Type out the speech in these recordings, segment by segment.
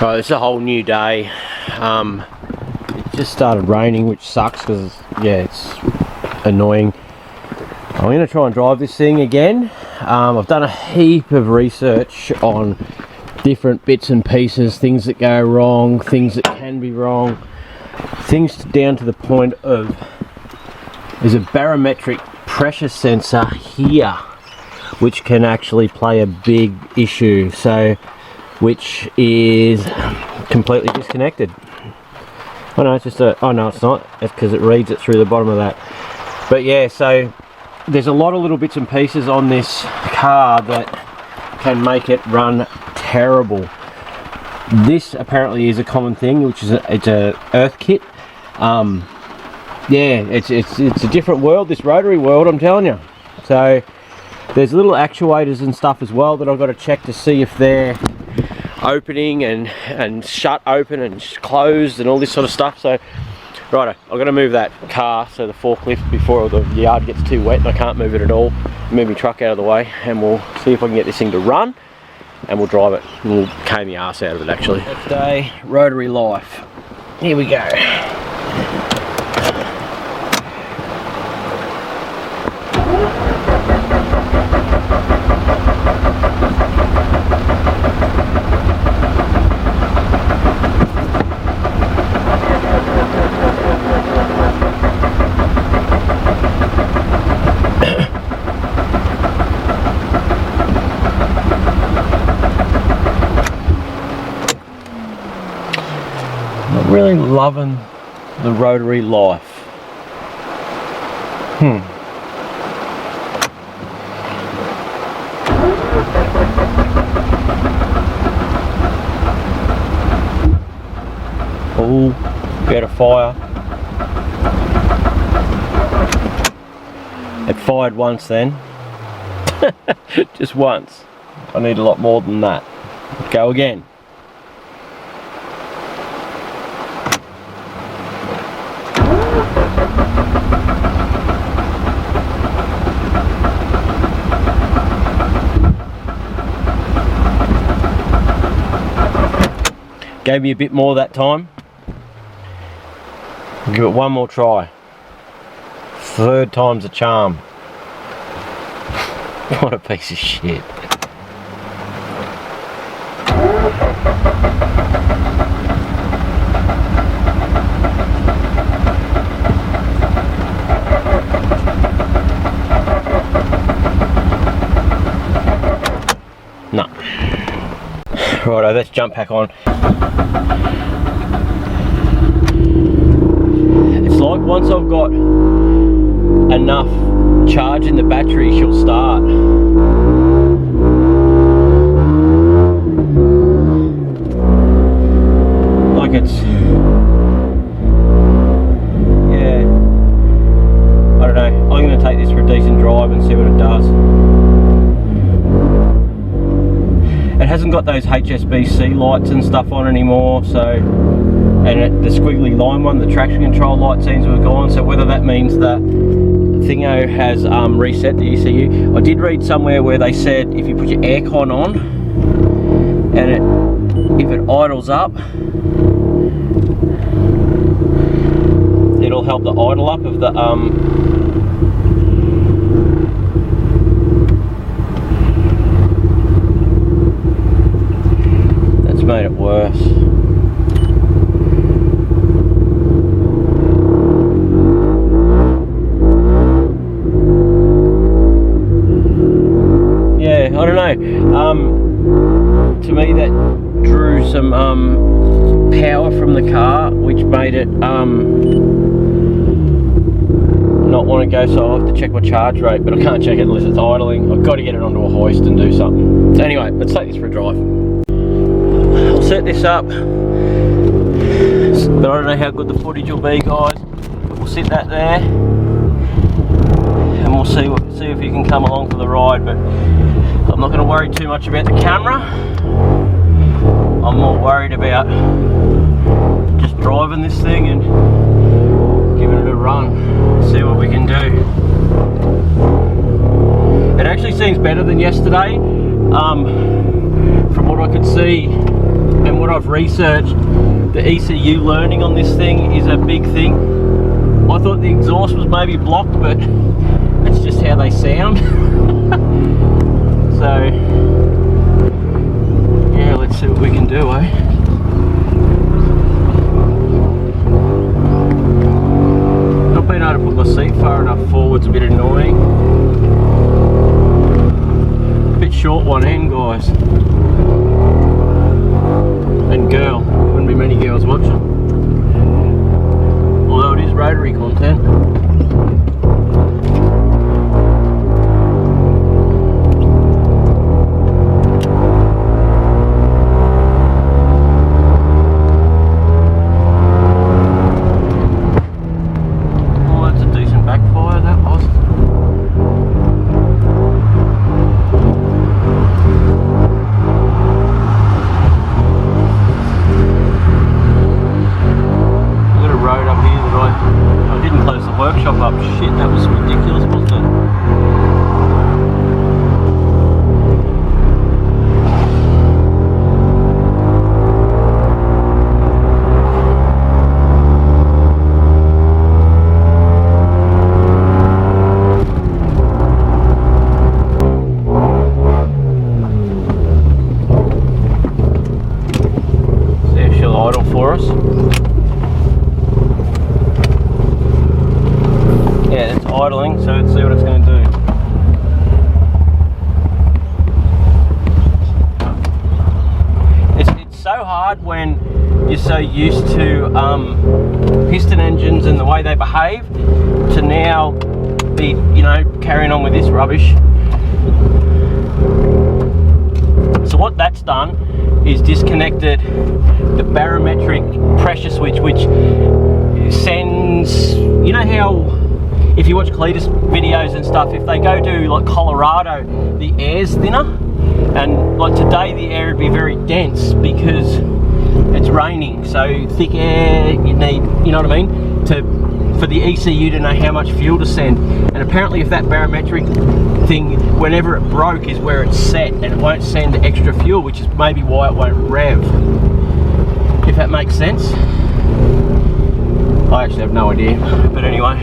Right, it's a whole new day. It just started raining, which sucks because, yeah, it's annoying. I'm going to try and drive this thing again. I've done a heap of research on different bits and pieces, things that go wrong, things that can be wrong, things down to the point of there's a barometric pressure sensor here which can actually play a big issue, so which is completely disconnected. Oh no, it's just a, oh no it's not, it's because it reads it through the bottom of that. But yeah, so there's a lot of little bits and pieces on this car that can make it run terrible. This apparently is a common thing, which is it's a earth kit. Yeah, it's a different world, this rotary world, I'm telling you. So there's little actuators and stuff as well that I've got to check to see if they're opening and shut open and closed and all this sort of stuff. So righto, I've got to move that car, so the forklift, before the yard gets too wet and I can't move it at all. Move my truck out of the way and we'll see if I can get this thing to run and we'll drive it and we'll cane the arse out of it actually. Next day, rotary life. Here we go. Really loving the rotary life. Oh, we had a fire. It fired once then. Just once. I need a lot more than that. Go again. Gave me a bit more that time. I'll give it one more try. Third time's a charm. What a piece of shit. No. Righto, let's jump back on. It's like once I've got enough charge in the battery, she'll start. Like it's, yeah, I don't know. I'm going to take this for a decent drive and see what it does. It hasn't got those HSBC lights and stuff on anymore, so, and the squiggly line one, the traction control light seems to have gone, so whether that means that Thingo has reset the ECU. I did read somewhere where they said if you put your aircon on and if it idles up, it'll help the idle up of the made it worse. Yeah, I don't know. To me that drew some power from the car, which made it not want to go, so I'll have to check my charge rate, but I can't check it unless it's idling. I've got to get it onto a hoist and do something. So anyway, let's take this for a drive. I'll set this up, but I don't know how good the footage will be, guys. But we'll sit that there, and we'll see if you can come along for the ride. But I'm not going to worry too much about the camera. I'm more worried about just driving this thing and giving it a run. See what we can do. It actually seems better than yesterday. From what I could see, and what I've researched, the ECU learning on this thing is a big thing. I thought the exhaust was maybe blocked, but that's just how they sound. So yeah, let's see what we can do, eh? Not being able to put my seat far enough forward's a bit annoying. A bit short one end, guys. And girl, wouldn't be many girls watching. Although it is rotary content. Idling, so let's see what it's going to do. It's so hard when you're so used to piston engines and the way they behave to now be, you know, carrying on with this rubbish. So what that's done is disconnected the barometric pressure switch, which sends, you know how if you watch Cletus videos and stuff, if they go to like Colorado, the air's thinner, and like today the air would be very dense because it's raining, so thick air you need, you know what I mean, for the ECU to know how much fuel to send. And apparently if that barometric thing, whenever it broke, is where it's set and it won't send extra fuel, which is maybe why it won't rev, if that makes sense. I actually have no idea, but anyway,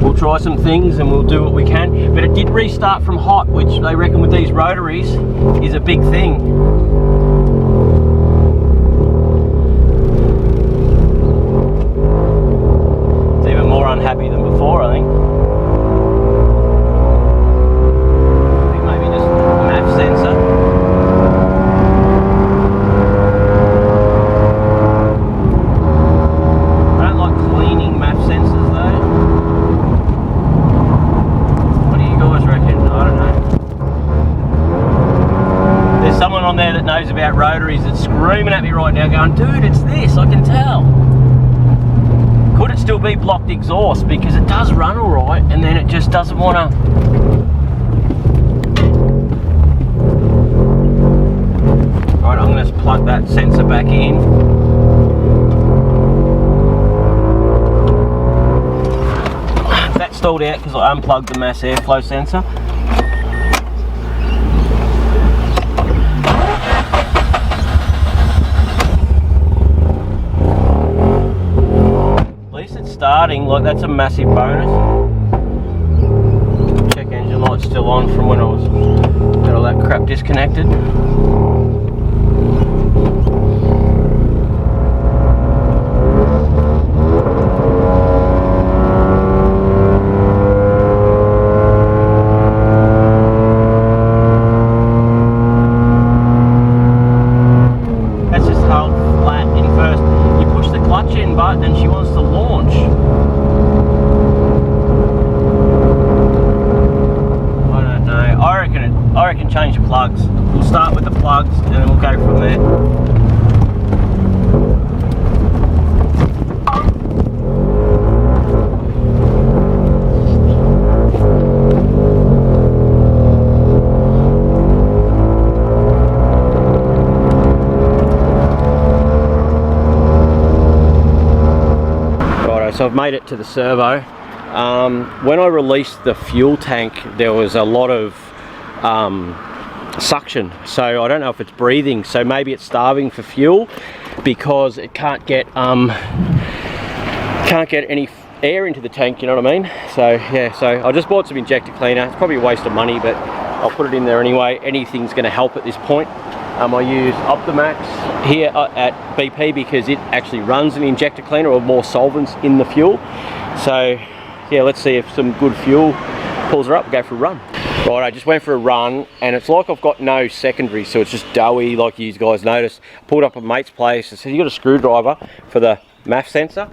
we'll try some things and we'll do what we can. But it did restart from hot, which they reckon with these rotaries is a big thing. It's even more unhappy than before, I think. I think maybe just MAF sensor. Someone on there that knows about rotaries that's screaming at me right now going, dude, it's this, I can tell. Could it still be blocked exhaust? Because it does run alright and then it just doesn't want to. Right, I'm going to plug that sensor back in. That stalled out because I unplugged the mass airflow sensor. Starting, like, that's a massive bonus. Check engine light's still on from when I was got all that crap disconnected. That's just held flat in first. You push the clutch in button and she wants to launch. I reckon change the plugs. We'll start with the plugs and then we'll go from there. Righto, so I've made it to the servo. When I released the fuel tank, there was a lot of suction, so I don't know if it's breathing, so maybe it's starving for fuel because it can't get any air into the tank, you know what I mean? So yeah, so I just bought some injector cleaner. It's probably a waste of money, but I'll put it in there anyway. Anything's going to help at this point. I use Optimax here at BP because it actually runs an injector cleaner or more solvents in the fuel. So yeah, let's see if some good fuel pulls her up. We'll go for a run. Right, I just went for a run and it's like I've got no secondary, so it's just doughy like you guys noticed. Pulled up a mate's place. I said, you got a screwdriver for the MAF sensor,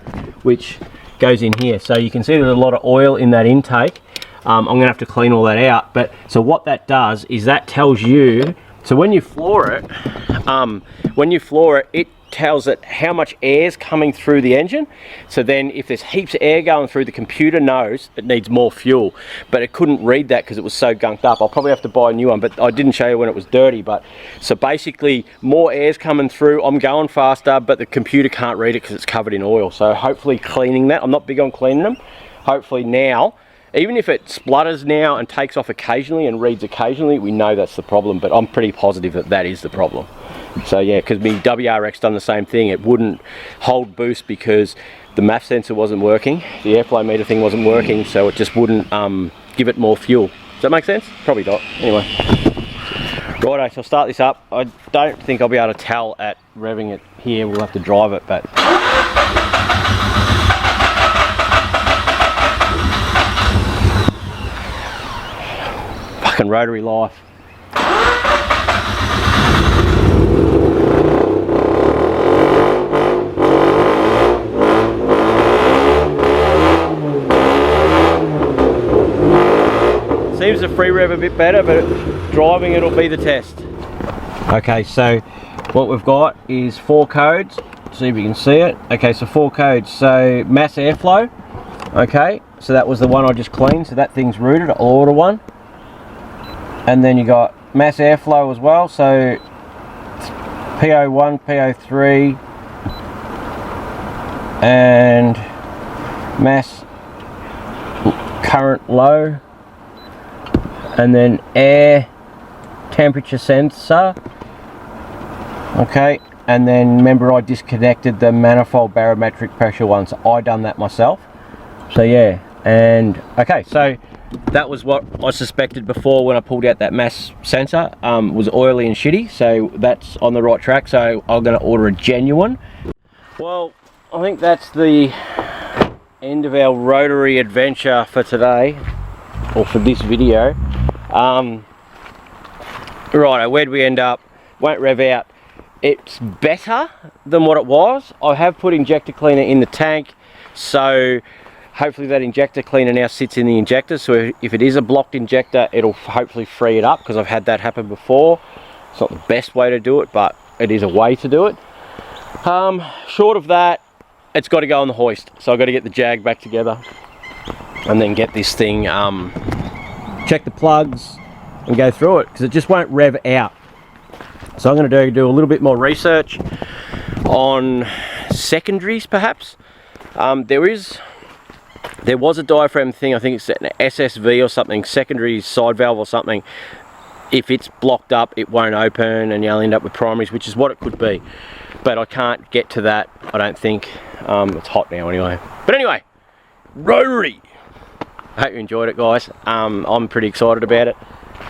which goes in here. So you can see there's a lot of oil in that intake. I'm gonna have to clean all that out. But so what that does is that tells you, so when you floor it, it tells it how much air is coming through the engine. So then if there's heaps of air going through, the computer knows it needs more fuel, but it couldn't read that because it was so gunked up. I'll probably have to buy a new one, but I didn't show you when it was dirty. But so basically more air's coming through, I'm going faster, but the computer can't read it because it's covered in oil. So hopefully cleaning that, I'm not big on cleaning them. Hopefully now, even if it splutters now and takes off occasionally and reads occasionally, we know that's the problem, but I'm pretty positive that that is the problem. So yeah, because me WRX done the same thing. It wouldn't hold boost because the MAF sensor wasn't working, the airflow meter thing wasn't working, so it just wouldn't give it more fuel. Does that make sense? Probably not. Anyway, righto, so I'll start this up. I don't think I'll be able to tell at revving it here. We'll have to drive it, but fucking rotary life. Seems to free rev a bit better, but driving it'll be the test. Okay, so what we've got is 4 codes. See if you can see it. Okay, so 4 codes. So mass airflow. Okay, so that was the one I just cleaned. So that thing's rooted. I'll order one. And then you got mass airflow as well. So PO1, PO3, and mass current low. And then air temperature sensor. Okay, and then remember I disconnected the manifold barometric pressure one, so I done that myself. So yeah, and okay, so that was what I suspected before when I pulled out that mass sensor. Was oily and shitty, so that's on the right track. So I'm going to order a genuine. Well, I think that's the end of our rotary adventure for today, or for this video. Right, where'd we end up? Won't rev out. It's better than what it was. I have put injector cleaner in the tank, so hopefully that injector cleaner now sits in the injector, so if it is a blocked injector, it'll hopefully free it up, because I've had that happen before. It's not the best way to do it, but it is a way to do it. Short of that, it's got to go on the hoist, so I've got to get the jag back together and then get this thing, check the plugs and go through it, because it just won't rev out. So I'm going to do a little bit more research on secondaries perhaps. There was a diaphragm thing, I think it's an SSV or something, secondary side valve or something. If it's blocked up, it won't open and you'll end up with primaries, which is what it could be. But I can't get to that, I don't think. It's hot now anyway. But anyway, rotary. I hope you enjoyed it, guys. I'm pretty excited about it.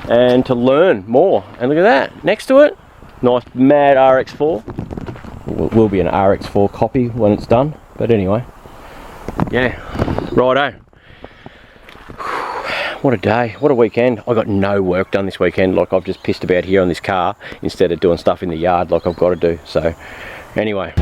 And to learn more. And look at that, next to it, nice mad RX4. Will be an RX4 copy when it's done. But anyway, yeah, righto. What a day, what a weekend. I got no work done this weekend. Like, I've just pissed about here on this car instead of doing stuff in the yard like I've got to do. So anyway.